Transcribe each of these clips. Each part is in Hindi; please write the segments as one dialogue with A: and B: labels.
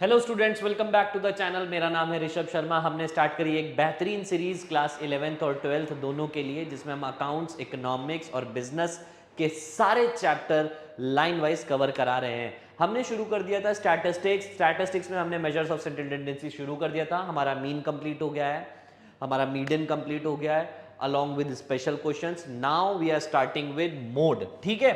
A: Hello students, welcome back to the channel. मेरा नाम है ऋषभ शर्मा। हमने स्टार्ट करी एक बेहतरीन सीरीज क्लास 11th और 12th दोनों के लिए, जिसमें हम अकाउंट्स, इकोनॉमिक्स और बिजनेस के सारे चैप्टर लाइन वाइज कवर करा रहे हैं। हमने शुरू कर दिया था स्टैटिस्टिक्स में हमने मेजर्स ऑफ सेंट्रल टेंडेंसी शुरू कर दिया था। हमारा मीन कंप्लीट हो गया है, हमारा मीडियन कंप्लीट हो गया है along with special questions. Now we are starting with mode. ठीक है,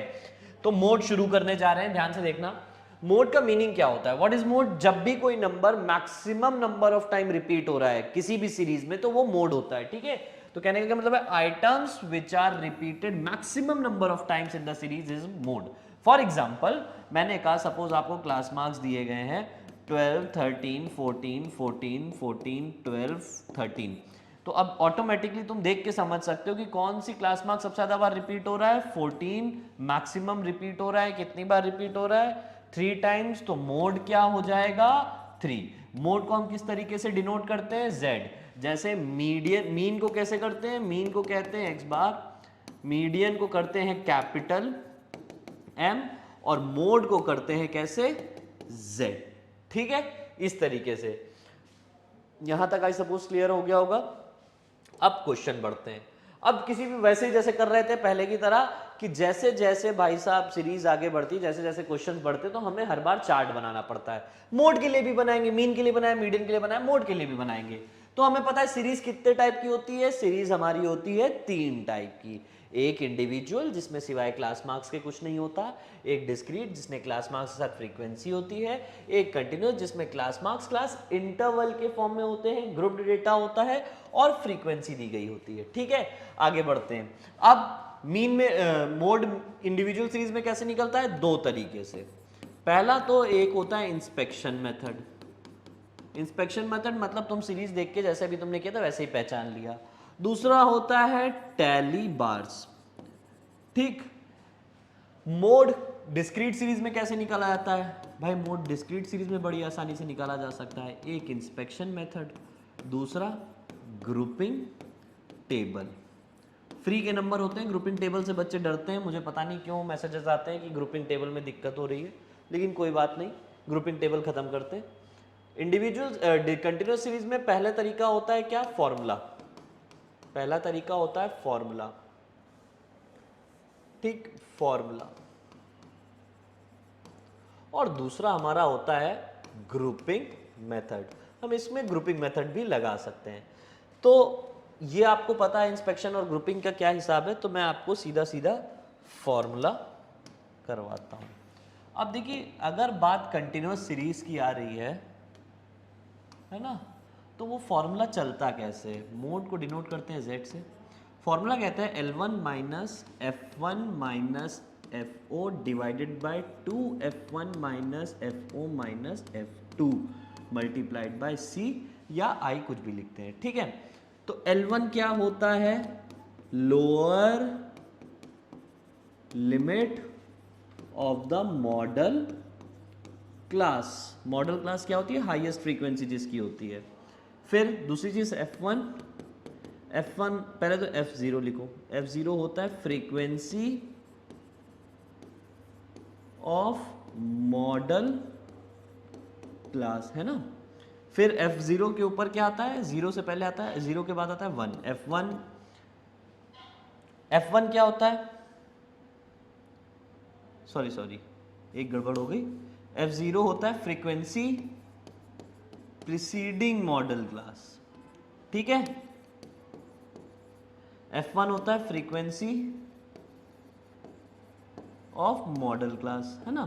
A: तो मोड शुरू करने जा रहे हैं, ध्यान से देखना। मोड का मीनिंग क्या होता है? What is mode? जब भी कोई number maximum number of time repeat हो रहा है किसी भी सीरीज में, तो वो मोड होता है। ठीक है, तो कहने का मतलब है items which are repeated maximum number of times in the series is mode. For example, मैंने कहा सपोज आपको क्लास मार्क्स दिए गए हैं 12, 13, 14, 14, 14, 12, 13। तो अब ऑटोमेटिकली तुम देख के समझ सकते हो कि कौन सी क्लास मार्क्स सबसे ज्यादा बार रिपीट हो रहा है। 14 मैक्सिमम रिपीट हो रहा है। कितनी बार रिपीट हो रहा है? 3 टाइम्स। तो मोड क्या हो जाएगा? 3। मोड को हम किस तरीके से डिनोट करते हैं? Z। जैसे मीडियन, मीन को कैसे करते हैं? मीन को कहते हैं x बार, मीडियन को करते हैं कैपिटल M, और मोड को करते हैं कैसे? Z। ठीक है, इस तरीके से। यहां तक आई सपोज क्लियर हो गया होगा। अब क्वेश्चन बढ़ते हैं। अब किसी भी वैसे ही जैसे कर रहे थे पहले की तरह, कि जैसे जैसे भाई साहब सीरीज आगे बढ़ती, जैसे जैसे क्वेश्चंस बढ़ते, तो हमें हर बार चार्ट बनाना पड़ता है। मोड के लिए भी बनाएंगे, मीन के लिए बनाए, मीडियन के लिए बनाए, मोड के लिए भी बनाएंगे। तो हमें पता है सीरीज कितने टाइप की होती है। सीरीज हमारी होती है 3 टाइप की। एक इंडिविजुअल जिसमें सिवाय क्लास मार्क्स के कुछ नहीं होता, एक डिस्क्रीट जिसमें क्लास मार्क्स के साथ फ्रीक्वेंसी होती है, एक कंटिन्यूअस जिसमें क्लास मार्क्स क्लास इंटरवल के फॉर्म में होते हैं, ग्रुप्ड डेटा होता है और फ्रीक्वेंसी दी गई होती है। ठीक है, आगे बढ़ते हैं। अब मीन में मोड इंडिविजुअल सीरीज में कैसे निकलता है? 2 तरीके से। पहला तो एक होता है इंस्पेक्शन मेथड। इंस्पेक्शन मेथड मतलब तुम सीरीज देख के जैसे अभी तुमने किया था वैसे ही पहचान लिया। दूसरा होता है टैली बार्स। ठीक, मोड डिस्क्रीट सीरीज में कैसे निकाला जाता है? भाई मोड डिस्क्रीट सीरीज में बड़ी आसानी से निकाला जा सकता है। एक इंस्पेक्शन मेथड, दूसरा ग्रुपिंग टेबल। फ्री के नंबर होते हैं, ग्रुपिंग टेबल से बच्चे डरते हैं। मुझे पता नहीं क्यों मैसेजेस आते हैं कि ग्रुपिंग टेबल में दिक्कत हो रही है, लेकिन कोई बात नहीं, ग्रुपिंग टेबल खत्म करते हैं। इंडिविजुअल कंटिन्यूअस सीरीज में पहला तरीका होता है क्या? फॉर्मूला। पहला तरीका होता है फॉर्मूला। ठीक, फॉर्मूला। और दूसरा हमारा होता है ग्रुपिंग मेथड। हम इसमें ग्रुपिंग मेथड भी लगा सकते हैं। तो ये आपको पता है इंस्पेक्शन और ग्रुपिंग का क्या हिसाब है, तो मैं आपको सीधा सीधा फॉर्मूला करवाता हूं। अब देखिए, अगर बात कंटिन्यूअस सीरीज की आ रही है ना, तो वो फॉर्मूला चलता कैसे? मोड को डिनोट करते हैं Z से। फॉर्मूला कहता है L1 minus F1 minus FO divided by 2F1 minus FO minus F2 multiplied by C, या I कुछ भी लिखते हैं। ठीक है, तो L1 क्या होता है? Lower limit of the model class. Model class क्या होती है? हाईएस्ट फ्रीक्वेंसी जिसकी होती है। फिर दूसरी चीज F1, पहले तो F0 लिखो। F0 होता है फ्रीक्वेंसी ऑफ मॉडल क्लास, है ना। फिर F0 के ऊपर क्या आता है? 0 से पहले आता है, 0 के बाद आता है 1। F1 क्या होता है? सॉरी, एक गड़बड़ हो गई। F0 होता है फ्रीक्वेंसी प्रीसीडिंग मॉडल क्लास। ठीक है, F1 होता है फ्रीक्वेंसी ऑफ मॉडल क्लास, है ना।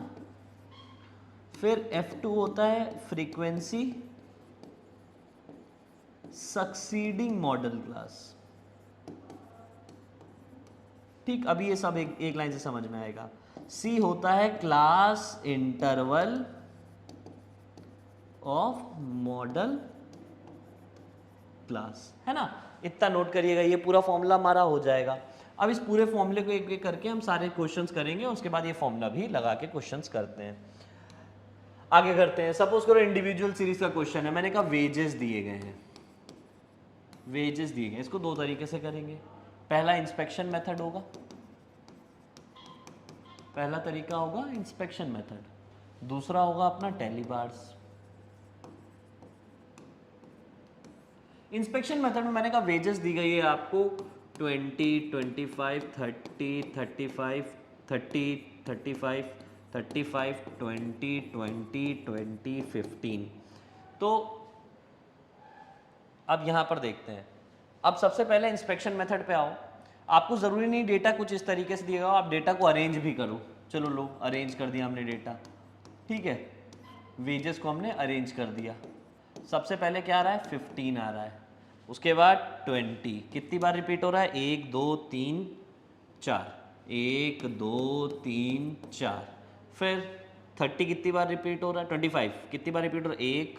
A: फिर F2 होता है फ्रीक्वेंसी सक्सीडिंग मॉडल क्लास। ठीक, अभी ये सब एक लाइन से समझ में आएगा। C होता है class interval of model class, है ना। इतना नोट करिएगा, ये पूरा फॉर्मूला हमारा हो जाएगा। अब इस पूरे फॉर्मूले को एक एक करके हम सारे क्वेश्चंस करेंगे, उसके बाद ये फॉर्मूला भी लगा के क्वेश्चंस करते हैं। आगे करते हैं। सपोज करो इंडिविजुअल सीरीज का क्वेश्चन है। मैंने कहा वेजेस दिए गए हैं, वेजेस दिए गए। इसको 2 तरीके से करेंगे। पहला इंस्पेक्शन मेथड होगा, पहला तरीका होगा इंस्पेक्शन मेथड। दूसरा होगा अपना टैली बार्स। इंस्पेक्शन मेथड में मैंने कहा वेजेस दी गई है आपको 20, 25, 30, 35, 30, 35, 35, 20, 20, 20, 15। तो अब यहाँ पर देखते हैं। अब सबसे पहले इंस्पेक्शन मेथड पे आओ। आपको ज़रूरी नहीं डेटा कुछ इस तरीके से दिएगा, आप डेटा को अरेंज भी करो। चलो लो, अरेंज कर दिया हमने डेटा, ठीक है। वेजेस को हमने अरेंज कर दिया। सबसे पहले क्या आ रहा है, 15 आ रहा है। उसके बाद 20 कितनी बार रिपीट हो रहा है, 1 2 3 4, 1 2 3 4। फिर 30 कितनी बार रिपीट हो रहा है, 25 कितनी बार रिपीट हो रहा है, 1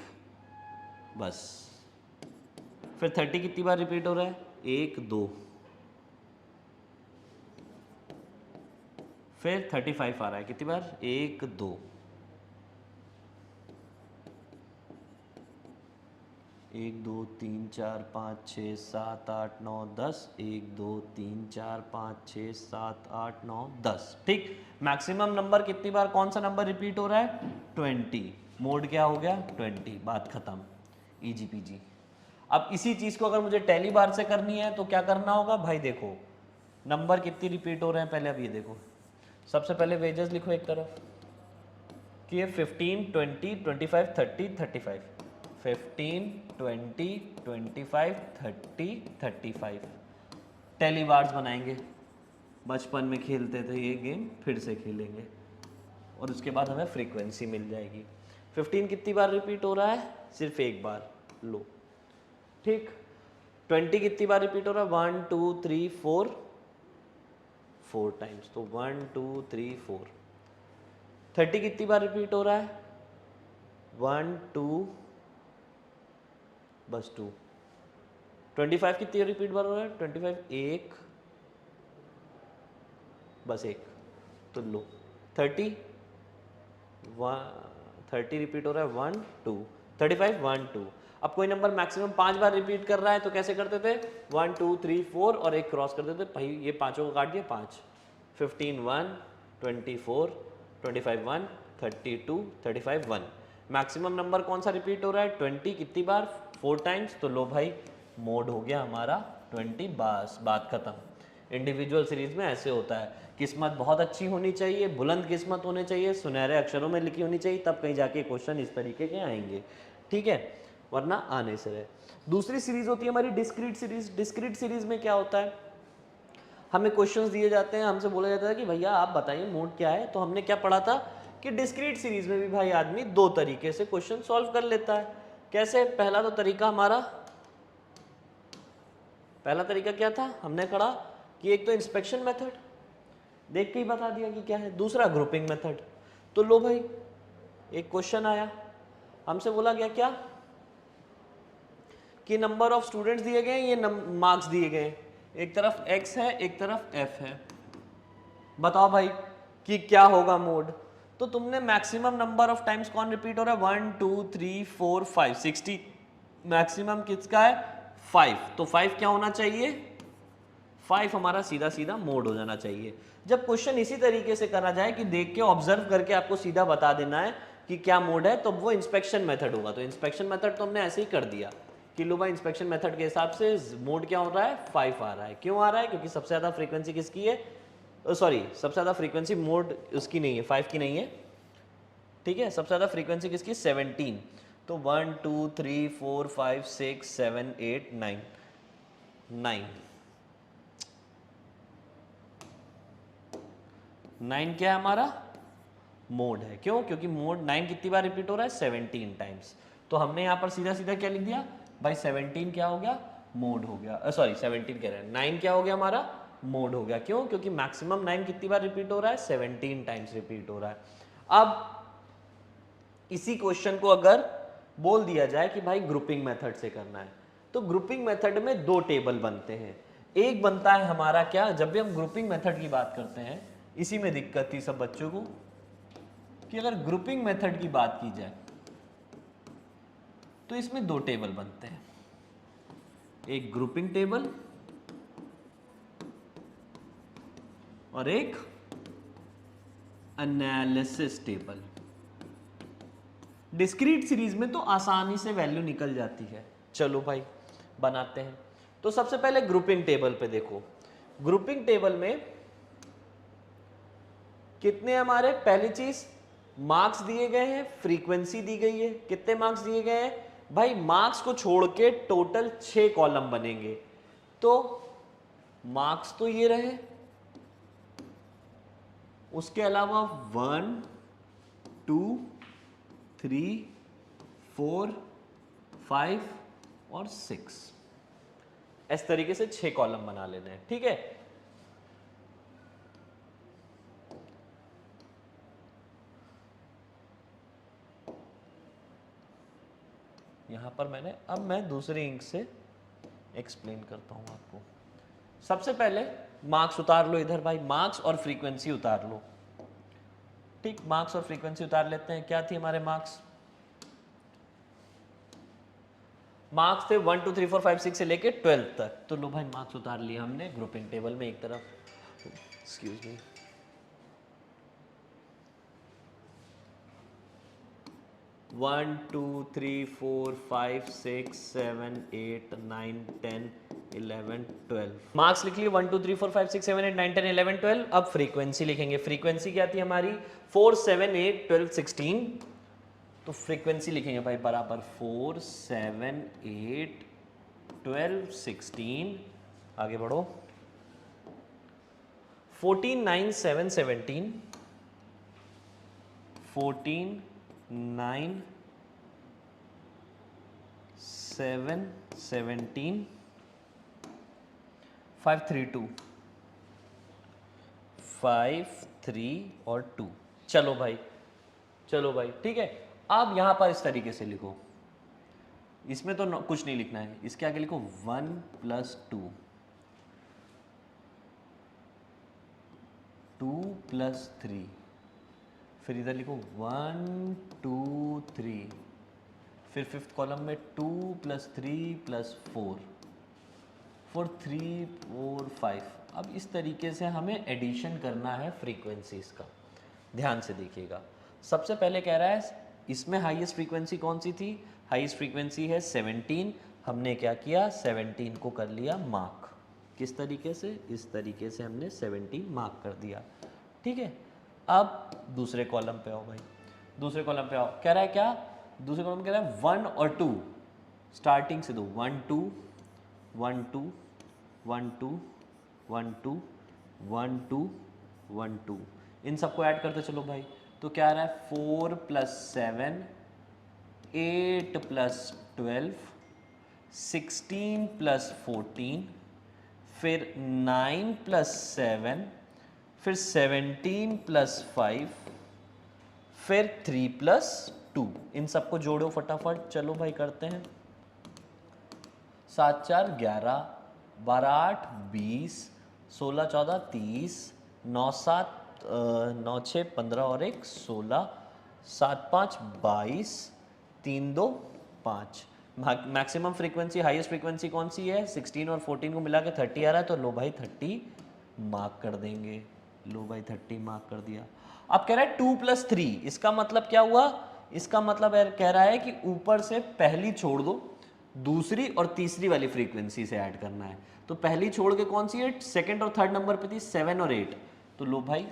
A: बस। फिर 30 कितनी बार रिपीट हो रहा है, 1 2। फिर 35 आ रहा है, कितनी बार, 1 2। 1 2 3 4 5 6 7 8 9 10, 1 2 3 4 5 6 7 8 9 10, ठीक। मैक्सिमम नंबर कितनी बार, कौन सा नंबर रिपीट हो रहा है, 20। मोड क्या हो गया, 20, बात खत्म, इजी पीजी। अब इसी चीज को अगर मुझे टैली बार से करनी है तो क्या करना होगा भाई, देखो नंबर कितनी रिपीट हो रहे हैं पहले। अब ये देखो, सबसे पहले वेजेस लिखो एक तरफ कि ये 15 20 25 30 35, 15 20 25 30 35। टैली बार्स बनाएंगे, बचपन में खेलते थे ये गेम, फिर से खेलेंगे और उसके बाद हमें फ्रीक्वेंसी मिल जाएगी। 15 कितनी बार रिपीट हो रहा है, सिर्फ एक बार, लो, ठीक। 20 कितनी बार रिपीट हो रहा है, 1 2 3 4, 4 टाइम्स, तो 1 2 3 4। 30 कितनी बार रिपीट हो रहा है, 1 2 बस 2। 25 कितनी रिपीट बार हो रहा है, 25 1 बस 1, तो लो। 30 रिपीट हो रहा है, 1 2। 35 1 2। अब कोई नंबर मैक्सिमम 5 बार रिपीट कर रहा है तो कैसे करते थे, 1 2 3 4 और एक क्रॉस कर देते भाई, ये पांचों को काट दिया 5। 15 1, 24 25 1, 32 35 1। मैक्सिमम नंबर कौन सा रिपीट हो रहा है, 20 कितनी बार, 4 टाइम्स, तो लो भाई मोड हो गया हमारा 20, बस बात खत्म। इंडिविजुअल सीरीज में ऐसे होता है, किस्मत बहुत अच्छी होनी चाहिए, बुलंद किस्मत होनी चाहिए, सुनहरे अक्षरों में लिखी होनी चाहिए, तब कहीं जाके क्वेश्चन इस तरीके के आएंगे, ठीक है, वरना आने से रहे। दूसरी सीरीज होती है हमारी डिस्क्रीट सीरीज। डिस्क्रीट सीरीज में क्या होता है, हमें क्वेश्चंस दिए जाते हैं, हमसे बोला जाता है कि भैया आप बताइए मोड क्या है। तो हमने क्या पढ़ा था कि डिस्क्रीट सीरीज में भी भाई आदमी दो तरीके से क्वेश्चन सॉल्व कर लेता है। कैसे, पहला तो तरीका हमारा, पहला तरीका क्या था, हमने पढ़ा कि एक तो इंस्पेक्शन मेथड, देख के ही बता दिया कि क्या है। दूसरा ग्रुपिंग मेथड। तो लो भाई एक क्वेश्चन आया, हमसे बोला गया क्या कि नंबर ऑफ स्टूडेंट्स दिए गए, ये मार्क्स दिए गए, एक तरफ x है एक तरफ f है, बताओ भाई कि क्या होगा मोड। तो तुमने मैक्सिमम नंबर ऑफ टाइम्स कौन रिपीट हो रहा है, 1 2 3 4 5 60, मैक्सिमम किसका है 5, तो 5 क्या होना चाहिए, 5 हमारा सीधा सीधा मोड हो जाना चाहिए। जब क्वेश्चन इसी तरीके से करा जाए कि देख के ऑब्जर्व करके आपको सीधा बता देना है कि क्या मोड है, तो वो इंस्पेक्शन मेथड होगा। तो इंस्पेक्शन मेथड तो हमने ऐसे ही कर दिया कि लो भाई इंस्पेक्शन मेथड के हिसाब से मोड क्या हो रहा है, 5 आ रहा है। क्यों आ रहा है, क्योंकि सबसे ज़्यादा फ्रीक्वेंसी किसकी है, सॉरी सबसे ज़्यादा फ्रीक्वेंसी मोड उसकी नहीं है, 5 की नहीं है, ठीक है। सबसे ज़्यादा फ्रीक्वेंसी किसकी, 17। तो 1 2 3 4 5 6 7 8 9, 9 क्या है हमारा, मोड है। क्यों, क्योंकि मोड 9 कितनी बार रिपीट हो रहा है, 17 टाइम्स। तो हमने यहाँ पर सीधा सीधा क्या लिख दिया भाई, 17 क्या हो गया, मोड हो गया, सॉरी 17 कह रहे हैं, 9 क्या हो गया हमारा, मोड हो गया। क्यों, क्योंकि मैक्सिमम 9 कितनी बार रिपीट हो रहा है, 17 टाइम्स रिपीट हो रहा है। अब इसी क्वेश्चन को अगर बोल दिया जाए कि भाई ग्रुपिंग मेथड से करना है, तो ग्रुपिंग मेथड में दो टेबल बनते हैं। एक बनता है हमारा क्या, जब भी हम ग्रुपिंग मेथड की बात करते हैं, इसी में दिक्कत थी सब बच्चों को कि अगर ग्रुपिंग मेथड की बात की जाए तो इसमें दो टेबल बनते हैं, एक ग्रुपिंग टेबल और एक एनालिसिस टेबल। डिस्क्रीट सीरीज में तो आसानी से वैल्यू निकल जाती है। चलो भाई बनाते हैं। तो सबसे पहले ग्रुपिंग टेबल पे देखो, ग्रुपिंग टेबल में कितने हमारे, पहली चीज मार्क्स दिए गए हैं, फ्रीक्वेंसी दी गई है। कितने मार्क्स दिए गए हैं भाई, मार्क्स को छोड़ के टोटल 6 कॉलम बनेंगे। तो मार्क्स तो ये रहे, उसके अलावा 1 2 3 4 5 और 6, इस तरीके से 6 कॉलम बना लेने हैं। ठीक है, यहां पर मैंने, अब मैं दूसरी इंक से एक्सप्लेन करता हूं आपको। सबसे पहले मार्क्स उतार लो इधर भाई, मार्क्स और फ्रीक्वेंसी उतार लो। ठीक, मार्क्स और फ्रीक्वेंसी उतार लेते हैं। क्या थी हमारे मार्क्स? मार्क्स थे 1 2 3 4 5 6 से लेके 12 तक। तो लो भाई मार्क्स उतार लिए हमने ग्रुपिंग टेबल में एक तरफ। Excuse me, one two three four five six seven eight nine 10 11 12 marks लिख लिए 1 2 3 4 5 6 7 8 9 10 11 12। अब फ्रीक्वेंसी लिखेंगे। फ्रीक्वेंसी क्या थी हमारी? 4 7 8 12 16। तो फ्रीक्वेंसी लिखेंगे भाई बराबर 4 7 8 12 16। आगे बढ़ो, 14 9 7 17, 14 9 7 17, 5 3 2, 5 3 और 2। चलो भाई, चलो भाई, ठीक है। अब यहां पर इस तरीके से लिखो, इसमें तो कुछ नहीं लिखना है, इसके आगे लिखो 1 + 2, 2 + 3, फिर इधर लिखो 1 2 3, फिर फिफ्थ कॉलम में 2 + 3 + 4, 4 3 4 5। अब इस तरीके से हमें एडिशन करना है फ्रीक्वेंसीज का। ध्यान से देखिएगा, सबसे पहले कह रहा है इसमें हाईएस्ट फ्रीक्वेंसी कौन सी थी? हाईएस्ट फ्रीक्वेंसी है 17। हमने क्या किया, 17 को कर लिया मार्क। किस तरीके से? इस तरीके से हमने 17 मार्क कर दिया। ठीक है, अब दूसरे कॉलम पे आओ भाई, दूसरे कॉलम पे आओ। कह रहा है क्या? दूसरे कॉलम कह रहा है 1 और 2 स्टार्टिंग से दो, 1 2 1 2 1 2 1 2 1 2 1 2, इन सबको ऐड करते चलो भाई। तो क्या आ रहा है? 4 + 7 8 + 12 16 + 14, फिर 9 + 7, फिर 17 + 5, फिर 3 + 2। इन सबको जोड़ो फटाफट, चलो भाई करते हैं। 7 4 11, 12 8 20, 16 14 30, 9 7 9 6 15 और 1 16, 7 5 22, 3 2 5। मैक्सिमम फ्रीक्वेंसी, हाईएस्ट फ्रीक्वेंसी कौन सी है? 16 और 14 को मिला के 30 आ रहा है, तो लो भाई 30 मार्क कर देंगे। लो भाई 30 मार्क कर दिया। अब कह रहा है 2 + 3, इसका मतलब क्या हुआ? इसका मतलब कह रहा है कि ऊपर से पहली छोड़ दो, दूसरी और तीसरी वाली फ्रीक्वेंसी से ऐड करना है। तो पहली छोड़ के कौन सी है? सेकंड और थर्ड नंबर पे थी 7 और 8। तो लो भाई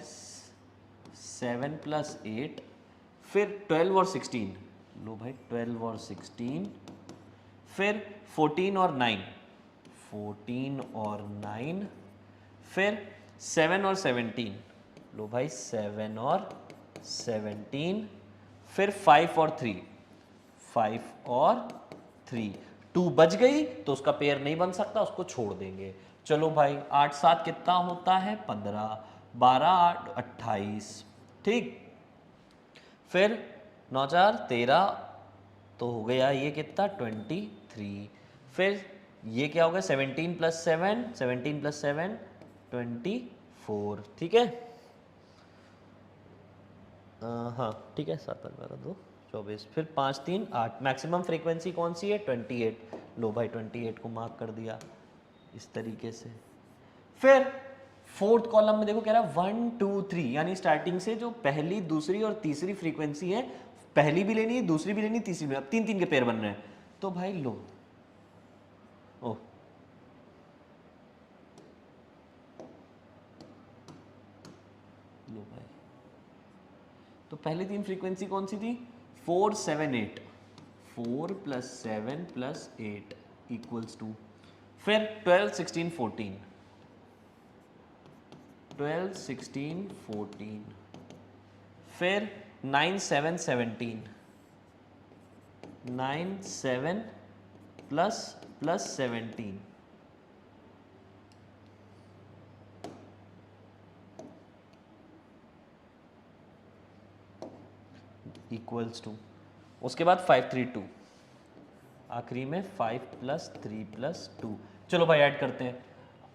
A: 7 + 8, फिर 12 और 16, लो भाई 12 और 16, फिर 14 और 9, 14 और 9, फिर 7 और 17, लो भाई 7 और 17, फिर 5 और 3, 5 और 3। 2 बच गई तो उसका पेयर नहीं बन सकता, उसको छोड़ देंगे। चलो भाई 8 7 कितना होता है? 15, 12 8 28। ठीक, फिर 9 4 13, तो हो गया ये कितना? 23। फिर ये क्या हो गया? 17 + 7, 17 + 7 24। ठीक है, हाँ ठीक है, 7 12 2 24, फिर 5 3 8। मैक्सिमम फ्रीक्वेंसी कौन सी है? 28। लो भाई 28 को मार्क कर दिया इस तरीके से। फिर फोर्थ कॉलम में देखो, कह रहा है 1 2 3, यानी स्टार्टिंग से जो पहली दूसरी और तीसरी फ्रीक्वेंसी है, पहली भी लेनी है, दूसरी भी लेनी, तीसरी भी। अब 3 3 के पेयर बन रहे हैं। तो भाई लो लो भाई, तो पहली तीन फ्रीक्वेंसी कौन सी थी? 4 7 8, 4 + 7 + 8 इक्वल्स टू, फिर 12 16 14, 12 16 14, फिर 9 7 17, 9 7 + 17 इक्वल्स टू, उसके बाद 5 3 2, आखिरी में 5 + 3 + 2। चलो भाई ऐड करते हैं,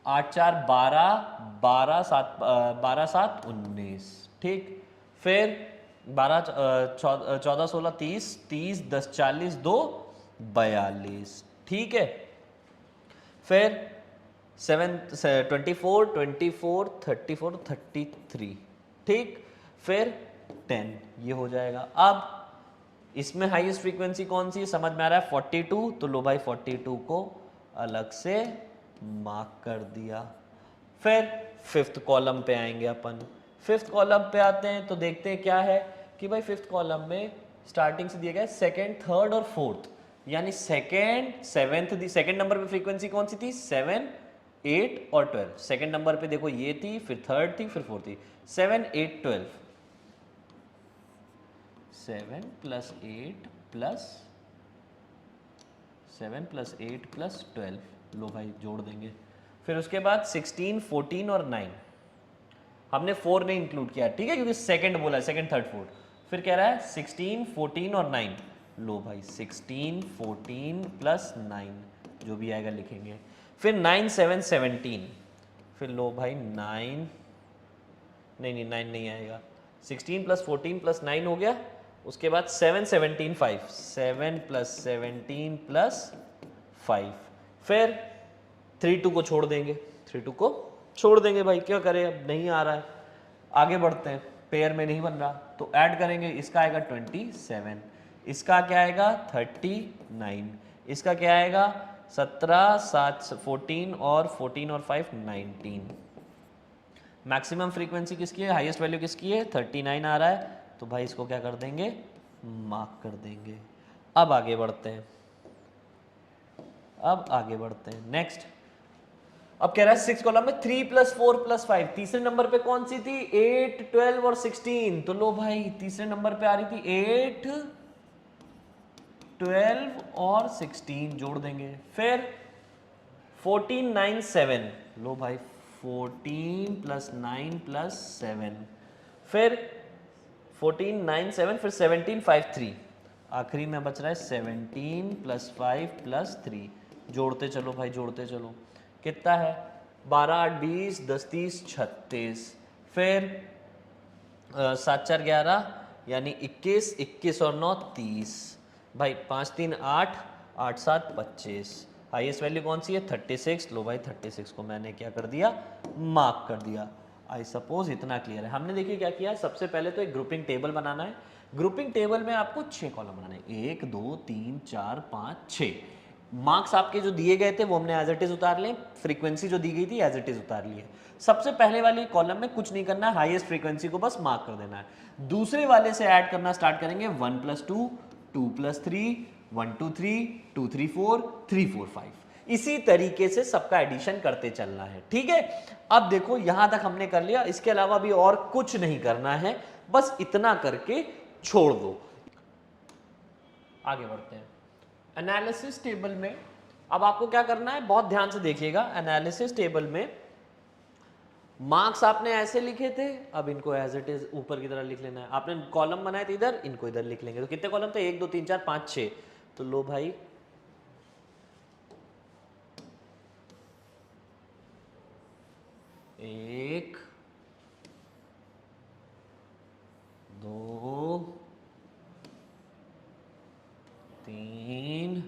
A: 8 4 12, 12 7 19, ठीक। फिर 12 14 16 30, 30 10 40 2 42, ठीक है। फिर 7 24 24 34 33, ठीक। फिर 10, ये हो जाएगा। अब इसमें हाईएस्ट फ्रीक्वेंसी कौन सी समझ में आ रहा है? 42, तो लो भाई 42 को अलग से मार्क कर दिया। फिर फिफ्थ कॉलम पे आएंगे अपन। फिफ्थ कॉलम पे आते हैं तो देखते हैं क्या है कि भाई फिफ्थ कॉलम में स्टार्टिंग से दिया गया सेकंड, थर्ड और फोर्थ, यानी सेकंड सेवेंथ, सेकंड नंबर पे फ्रीक्वेंसी कौन सी थी? 7 8 और 12। सेकंड नंबर पे देखो ये थी, फिर थर्ड थी, फिर फोर्थ थी। 7 8 12, 7 + 8 + 7 + 8 + 12, लो भाई जोड़ देंगे। फिर उसके बाद 16 14 और 9, हमने 4 नहीं इंक्लूड किया, ठीक है, क्योंकि सेकंड बोला है, सेकंड थर्ड फोर्थ। फिर कह रहा है 16 14 और 9, लो भाई 16 14 + 9, जो भी आएगा लिखेंगे। फिर 9 7 17, फिर लो भाई 9 नहीं 9 नहीं आएगा, 16 + 14 + 9 हो गया। उसके बाद 7 17 5, 7 + 17 + 5, फिर 3 2 को छोड़ देंगे, 3 2 को छोड़ देंगे भाई, क्या करें, अब नहीं आ रहा है। आगे बढ़ते हैं, पेयर में नहीं बन रहा तो ऐड करेंगे, इसका आएगा 27, इसका क्या आएगा 39, इसका क्या आएगा 17 7 14 और 14 और 5 19। मैक्सिमम फ्रीक्वेंसी किसकी है, हाईएस्ट वैल्यू किसकी है? 39 आ रहा है, तो भाई इसको क्या कर देंगे? मार्क कर देंगे। अब आगे बढ़ते हैं, नेक्स्ट। अब कह रहा है सिक्स कॉलम में 3 + 4 + 5, तीसरे नंबर पे कौन सी थी? 8 12 और 16, तो लो भाई तीसरे नंबर पे आ रही थी 8 12 और 16, जोड़ देंगे। फिर 14 9 7, लो भाई 14 + 9 + 7, फिर 14 9 7, फिर 17 5 3, आखिरी में बच रहा है 17 + 5 + 3, जोड़ते चलो भाई, जोड़ते चलो। कितना है? 12 8 20 10 30 36, फिर 7 4 11, यानी 21 21 और 9 30, भाई 5 3 8 8 7 25। हाईएस्ट वैल्यू कौन सी है? 36, लो भाई 36 को मैंने क्या कर दिया? मार्क कर दिया। आई सपोज इतना क्लियर है। हमने देखिए क्या किया, सबसे पहले तो एक ग्रुपिंग टेबल बनाना है। ग्रुपिंग टेबल में आपको 6 कॉलम बनाने हैं, 1 2 3 4 5 6। मार्क्स आपके जो दिए गए थे वो हमने एज इट इज उतार लिए, फ्रीक्वेंसी जो दी गई थी एज इट इज उतार ली है। सबसे पहले वाली कॉलम में कुछ नहीं करना है, हाईएस्ट फ्रीक्वेंसी को बस मार्क कर देना है। दूसरे वाले से ऐड करना स्टार्ट करेंगे, 1 + 2 2 + 3 1 2 3 2 3 4 3 4 5, इसी तरीके से सबका एडिशन करते चलना है, ठीक है। अब देखो यहां तक हमने कर लिया, इसके अलावा भी और कुछ नहीं करना है, बस इतना करके छोड़ दो। आगे बढ़ते हैं एनालिसिस टेबल में। अब आपको क्या करना है, बहुत ध्यान से देखिएगा। एनालिसिस टेबल में मार्क्स आपने ऐसे लिखे थे, अब इनको एज इट इज ऊपर की तरह लिख लेना है। आपने कॉलम बनाए थे इधर, इनको इधर लिख लेंगे। तो कितने कॉलम थे? 1 2 3 4 5 6, तो लो भाई 1 2 3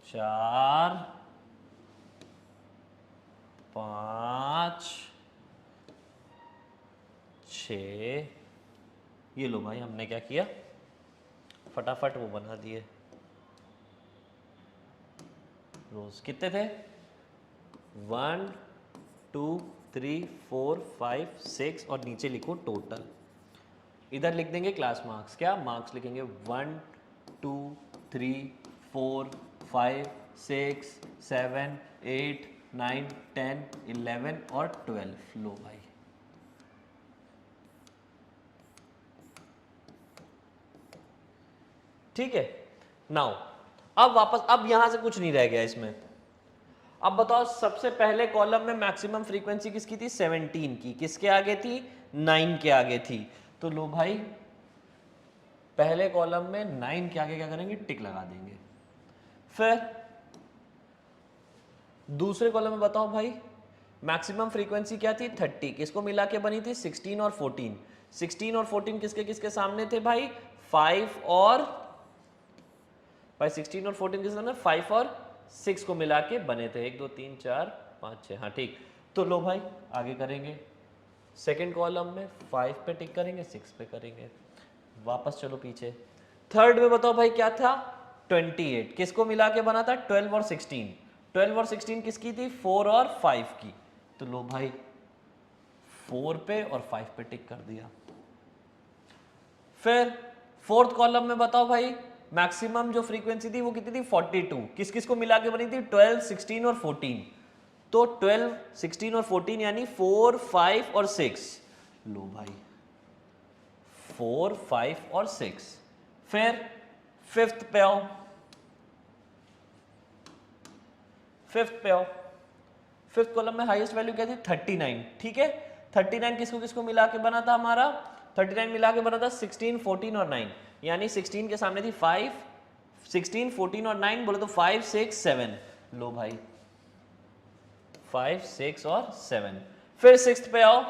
A: 4 5 6, ये लो भाई हमने क्या किया, फटाफट वो बना दिए रोज। कितने थे? 1 2 3 4 5 6 और नीचे लिखो टोटल। इधर लिख देंगे क्लास मार्क्स, क्या मार्क्स लिखेंगे 1 2 3 4 5 6 7 8 9 10 11 और 12। लो भाई, ठीक है। नाउ अब वापस, अब यहां से कुछ नहीं रह गया इसमें। अब बताओ सबसे पहले कॉलम में मैक्सिमम फ्रीक्वेंसी किसकी थी? 17 की। किसके आगे थी? 9 के आगे थी। तो लो भाई, पहले कॉलम में 9 के आगे क्या करेंगे? टिक लगा देंगे। फिर दूसरे कॉलम में बताओ भाई, मैक्सिमम फ्रीक्वेंसी क्या थी? 30। किसको मिला के बनी थी? 16 और 14। 16 और 14 किसके किसके सामने थे भाई? 5 और भाई 16 और 14 किसके सामने? 5 और 6 को मिला के बने थे। 1 2 3 4 5 6। हाँ ठीक। तो लो भाई आगे करेंगे, सेकेंड कॉलम में 5 पे टिक करेंगे, 6 पे करेंगे। वापस चलो पीछे, थर्ड में बताओ भाई क्या था? 28। किसको मिला के बना था? 12 और 16। 12 और 16 किसकी थी? 4 और 5 की। तो लो भाई 4 पे और 5 पे टिक कर दिया। फिर फोर्थ कॉलम में बताओ भाई, मैक्सिमम जो फ्रीक्वेंसी थी वो कितनी थी? 42। किस किस को मिला के बनी थी? 12 16 और 14। तो 12 16 और 14 यानी 4 5 और 6। लो भाई 4 5 और 6। फिर फिफ्थ पे आओ, फिफ्थ पे आओ। फिफ्थ कॉलम में हाईएस्ट वैल्यू क्या थी? 39। ठीक है, 39 किसको किसको मिला के बना था हमारा? 39 मिला के बना था 16 14 और 9। यानी 16 के सामने थी 5, 16 14 और 9 बोले तो 5 6 7। लो भाई 5 6 और 7। फिर सिक्स्थ पे आओ,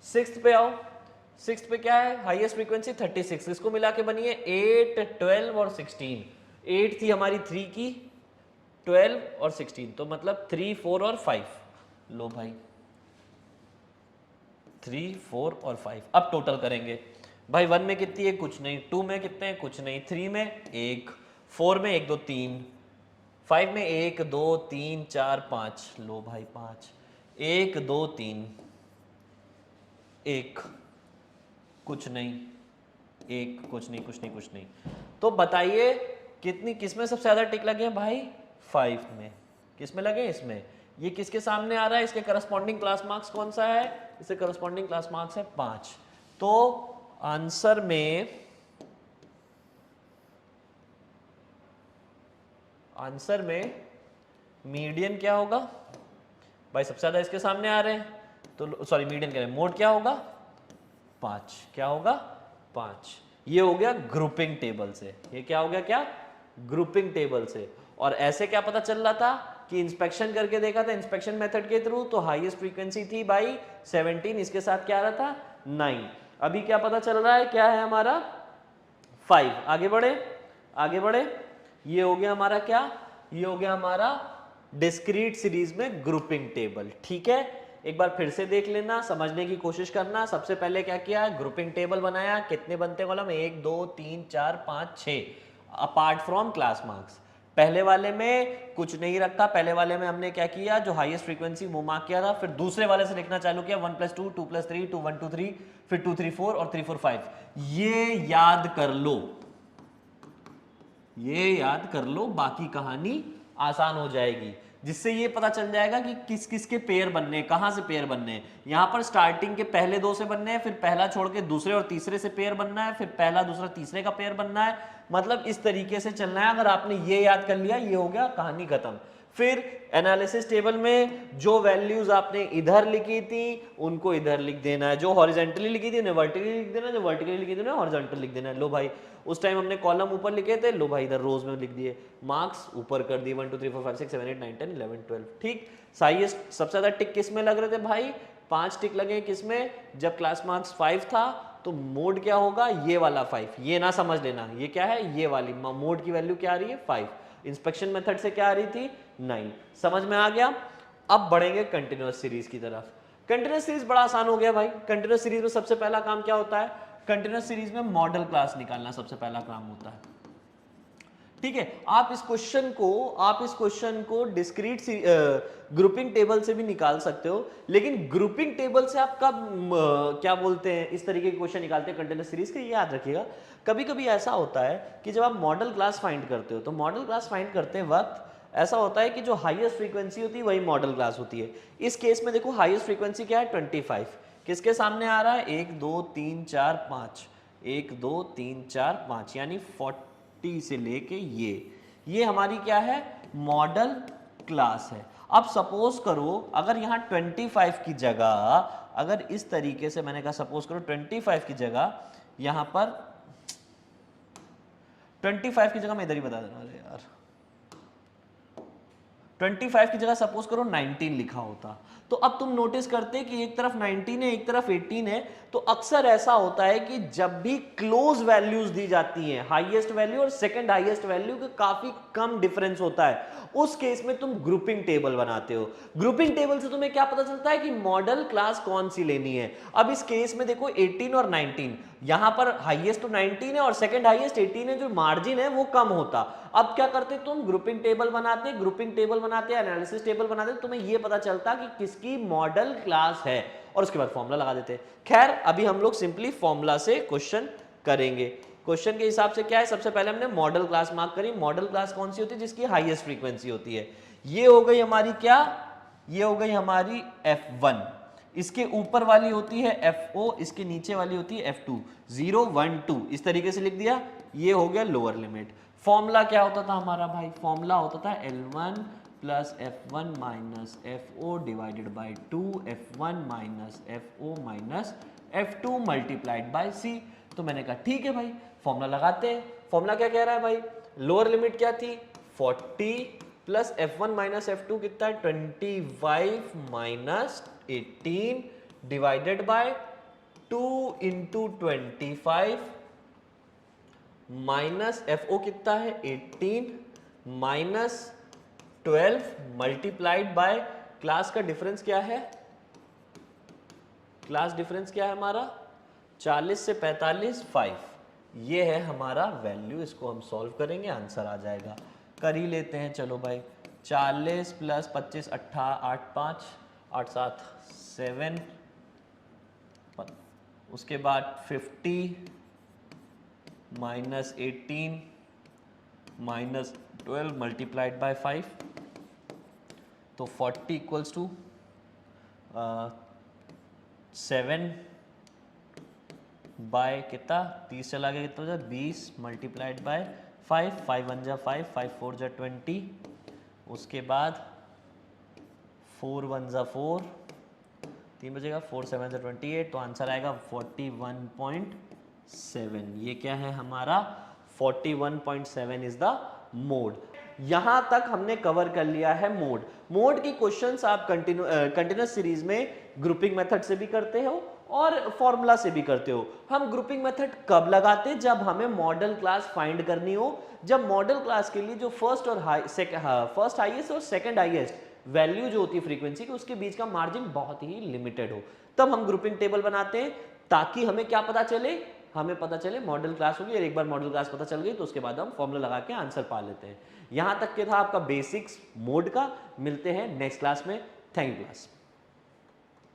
A: सिक्स्थ पे आओ। सिक्स्थ पे क्या है? Highest frequency 36। इसको मिला के बनी है 8 12 और 16। 8 थी हमारी 3 की, 12 और 16 तो मतलब 3 4 और 5। लो भाई 3 4 और 5। अब टोटल करेंगे भाई, 1 में कितनी है? कुछ नहीं। 2 में कितने हैं? कुछ नहीं। 3 में 1, 4 में 1 2 3, 5 में 1 2 3 4 5। लो भाई 5, 1 2 3 1, कुछ नहीं, 1 कुछ नहीं कुछ नहीं कुछ नहीं। तो बताइए कितनी, किसमें सबसे ज्यादा टिक लगे भाई? 5 में। किसमें लगे? इसमें। ये किसके सामने आ रहा है? इसके करस्पॉन्डिंग क्लास मार्क्स कौन सा है? इसके करस्पॉन्डिंग क्लास मार्क्स है 5। तो आंसर में, आंसर में मीडियन क्या होगा भाई? सबसे ज्यादा इसके सामने आ रहे हैं तो सॉरी मीडियन कह रहे हैं, मोड क्या होगा? 5। क्या होगा? 5। ये हो गया ग्रुपिंग टेबल से। ये क्या हो गया? क्या? ग्रुपिंग टेबल से। और ऐसे क्या पता चल रहा था कि इंस्पेक्शन करके देखा था, इंस्पेक्शन मेथड के थ्रू, तो हाईएस्ट फ्रीक्वेंसी थी भाई 17, इसके साथ क्या आ रहा था? 9। अभी क्या पता चल रहा है? क्या है हमारा? 5। आगे बढ़े, आगे बढ़े। ये हो गया हमारा क्या? ये हो गया हमारा डिस्क्रीट सीरीज में ग्रुपिंग टेबल। ठीक है, एक बार फिर से देख लेना, समझने की कोशिश करना। सबसे पहले क्या किया? ग्रुपिंग टेबल बनाया। कितने बनते column? 1 2 3 4 5 6 apart from class marks. पहले वाले में कुछ नहीं रखा, पहले वाले में हमने क्या किया? जो हाईएस्ट फ्रीक्वेंसी वो मार्क किया था। फिर दूसरे वाले से लिखना चालू किया, 1 + 2 2 + 3 2 1 2 3, फिर 2 3 4 और 3 4 5। ये याद कर लो, ये याद कर लो, बाकी कहानी आसान हो जाएगी। जिससे ये पता चल जाएगा कि किस किस के पेयर बनने, कहां से पेयर बनने। यहां पर स्टार्टिंग के पहले 2 से बनने हैं, फिर पहला छोड़ के दूसरे और तीसरे से पेयर बनना है, फिर पहला दूसरा तीसरे का पेयर बनना है। मतलब इस तरीके से चलना है। अगर आपने ये याद कर लिया, ये हो गया, कहानी खत्म। फिर एनालिसिस टेबल में जो वैल्यूज आपने इधर लिखी थी उनको इधर लिख देना है, जो हॉरिजॉन्टली लिखी थी उन्हें वर्टिकली लिख देना, जो वर्टिकली लिखी थी उन्हें हॉरिजॉन्टल लिख देना है। लो भाई उस टाइम हमने कॉलम ऊपर लिखे थे, लो भाई इधर रोज में लिख दिए, मार्क्स ऊपर कर दिए 1 2 3 4 5 6 7 8 9 10 11 12। ठीक, हाईएस्ट सबसे ज्यादा टिक किस में लग रहे थे भाई? 5 टिक लगे किसमें? जब क्लास मार्क्स 5 था। तो मोड क्या होगा? ये वाला 5। ये ना समझ लेना, ये क्या है? ये वाली मोड की वैल्यू क्या आ रही है? 5। इंस्पेक्शन मेथड से क्या आ रही थी? 9। समझ में आ गया? अब बढ़ेंगे कंटिन्यूअस सीरीज की तरफ। कंटिन्यूअस सीरीज बड़ा आसान हो गया भाई। कंटिन्यूअस सीरीज में सबसे पहला काम क्या होता है? कंटिन्यूअस सीरीज में मॉडल क्लास निकालना सबसे पहला काम होता है। ठीक है, आप इस क्वेश्चन को डिस्क्रीट ग्रुपिंग टेबल से भी निकाल सकते हो, लेकिन ग्रुपिंग टेबल से आप कब क्या बोलते हैं इस तरीके के क्वेश्चन निकालते हैं कंटिन्यूअस सीरीज के, ये याद रखिएगा। कभी कभी ऐसा होता है कि जब आप मॉडल क्लास फाइंड करते हो, तो मॉडल क्लास फाइंड करते वक्त ऐसा होता है कि जो हाईएस्ट फ्रीक्वेंसी होती है वही मॉडल क्लास होती है। इस केस में देखो हाईएस्ट फ्रीक्वेंसी क्या है, 25। किसके सामने आ रहा है, 1 2 3 4 5, 1 2 3 4 5, यानी 40 से लेके ये हमारी क्या है, मॉडल क्लास है। अब सपोज करो अगर यहाँ 25 की जगह, अगर इस तरीके से मैंने कहा सपोज करो 25 की जगह यहां पर 25 की जगह मैं इधर ही बता देना, अरे यार 25 की जगह सपोज करो 19 लिखा होता, तो अब तुम नोटिस करते कि एक तरफ 19 है एक तरफ 18 है, तो अक्सर ऐसा होता है कि जब भी क्लोज वैल्यूज दी जाती हैं, हाईएस्ट वैल्यू और सेकंड हाईएस्ट वैल्यू का काफी कम डिफरेंस होता है, उस केस में तुम ग्रुपिंग टेबल बनाते हो। ग्रुपिंग टेबल से तुम्हें क्या पता चलता है कि मॉडल क्लास कौन सी लेनी है। अब इस केस में देखो 18 और 19, यहां पर हाईएस्ट तो 19 है और सेकंड हाईएस्ट 18 है, जो मार्जिन है वो कम होता। अब क्या करते तुम, ग्रुपिंग टेबल बनाते, एनालिसिस टेबल बनाते, तुम्हें ये पता चलता कि किसकी मॉडल क्लास है, और उसके बाद फॉर्मूला लगा देते। खैर अभी हम लोग सिंपली फॉर्मूला से क्वेश्चन करेंगे। क्वेश्चन के हिसाब से क्या है, सबसे पहले हमने मॉडल क्लास मार्क करी। मॉडल क्लास कौन सी होती है, जिसकी हाईएस्ट फ्रीक्वेंसी होती है। ये हो गई हमारी क्या, ये हो गई हमारी F1, इसके ऊपर वाली होती है FO, इसके नीचे वाली होती है F2, 0 1 2 इस तरीके से लिख दिया। ये हो गया लोअर लिमिट। फॉर्मूला क्या होता था हमारा भाई, फॉर्मूला होता था L1 plus F1 minus FO divided by 2, F1 minus FO minus F2 multiplied by C। तो मैंने कहा ठीक है भाई फॉर्मूला लगाते हैं। फॉर्मूला क्या कह रहा है भाई, लोअर लिमिट क्या थी 40 प्लस F1 माइनस F2 कितना है 25 minus 18 divided by 2 into 25 minus FO कितना है 18 माइनस 12 मल्टीप्लाइड बाय क्लास का डिफरेंस क्या है, क्लास डिफरेंस क्या है हमारा 40 से 45 5। ये है हमारा वैल्यू, इसको हम सॉल्व करेंगे आंसर आ जाएगा। कर ही लेते हैं चलो भाई, 40 प्लस 25 8 8 5 8 7 7, उसके बाद 50 माइनस 18 माइनस 12 मल्टीप्लाइड बाय 5, तो 40 इक्वल्स टू 7 बाय कितना 30 चला गया कितना हो जाए 20 मल्टीप्लाइड बाय 5, 5 1 जा 5, 5 4 जा 20, उसके बाद 4 1 जा 4, 3 बचेगा 4 7 जा 28, तो आंसर आएगा 41.7। ये क्या है हमारा 41.7 इज द मोड। यहां तक हमने कवर कर लिया है मोड। मोड की क्वेश्चंस आप कंटिन्यूअस सीरीज में ग्रुपिंग मेथड से भी करते हो और फॉर्मूला से भी करते हो। हम ग्रुपिंग मेथड कब लगाते हैं, जब हमें मॉडल क्लास फाइंड करनी हो, जब मॉडल क्लास के लिए जो फर्स्ट हाईएस्ट और सेकंड हाईएस्ट वैल्यू जो होती है फ्रीक्वेंसी की, उसके बीच का मार्जिन बहुत ही लिमिटेड हो, तब हम ग्रुपिंग टेबल बनाते हैं, ताकि हमें क्या पता चले, हमें पता चले मॉडल क्लास होगी, और एक बार मॉडल क्लास पता चल गई तो उसके बाद हम फॉर्मूला लगा के आंसर पा लेते हैं। यहां तक के था आपका बेसिक्स मोड का। मिलते हैं नेक्स्ट क्लास में। Thank you class.